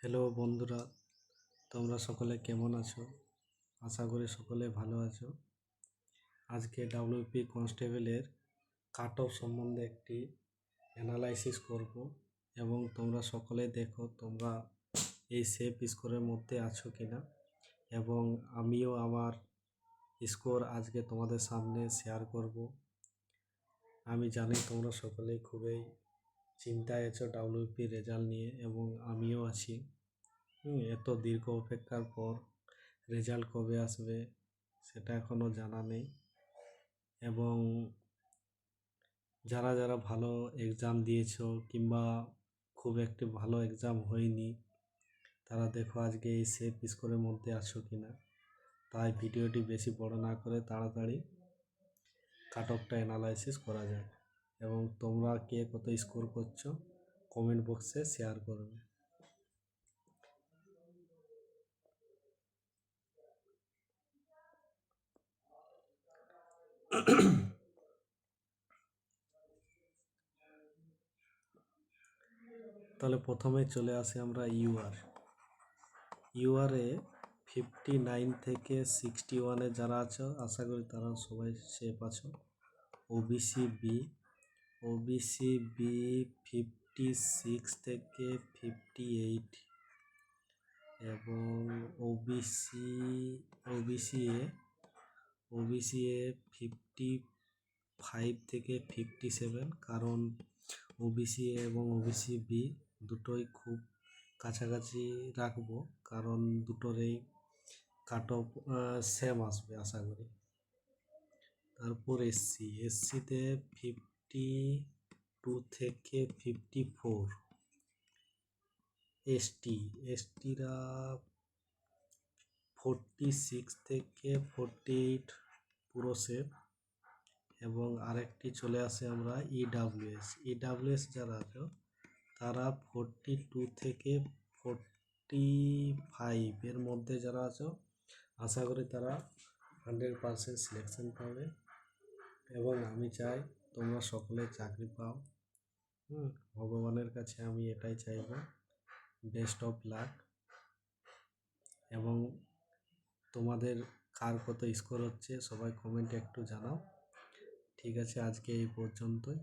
Hello বন্ধুরা, তোমরা সকলে কেমন আছো? আশা করি সকলে ভালো আছো। আজকে ডাব্লিউপি কনস্টেবলের কাট অফ সম্বন্ধে একটি অ্যানালাইসিস করব এবং তোমরা সকলে দেখো তোমরা এই সেফ স্কোরের মধ্যে আছো কিনা, এবং আমিও আমার স্কোর আজকে তোমাদের সামনে শেয়ার করব। আমি জানি তোমরা সকলেই খুবই চিন্তায় আছো ডাব্লিউপি রেজাল্ট নিয়ে, এবং আমিও আছি। এত দীর্ঘ অপেক্ষার পর রেজাল্ট কবে আসবে সেটা এখনও জানা নেই, এবং যারা যারা ভালো এক্সাম দিয়েছো কিংবা খুব একটি ভালো এক্সাম হয়নি, তারা দেখো আজকে এই সেফ স্কোরের মধ্যে আছো কিনা। তাই ভিডিওটি বেশি বড় না করে তাড়াতাড়ি কাট অফটা অ্যানালাইসিস করা যায়, এবং তোমরা কে কত স্কোর করছো কমেন্ট বক্সে শেয়ার করবে। তাহলে প্রথমে চলে আসি আমরা ইউআরে 59 থেকে 61-এ যারা আছো আশা করি তারা সবাই সেফ আছো। ওবিসি বি 56 থেকে 58, এবং ওবিসি এ 55 থেকে 57, কারণ ওবিসি এ এবং ওবিসি বি দুটোই খুব কাছাকাছি রাখবো, কারণ দুটোরই কাট অফ সেম আসবে আশা করি। তারপর এসসিতে 52 থেকে 54, এসটিরা 46 থেকে 48 পুরো সেফ। এবং আরেকটি চলে আসে আমরা ইডাব্লিউএস যারা আছো তারা 42 থেকে 45 এর মধ্যে যারা আছো আশা করি তারা 100% সিলেকশন পাবে, এবং আমি চাই তোমরা সকলে চাকরি পাও। ভগবানের কাছে আমি এটাই চাইব। বেস্ট অফ লাক, এবং তোমাদের কার কত স্কোর হচ্ছে সবাই কমেন্টে একটু জানাও। ঠিক আছে, আজকে এই পর্যন্তই।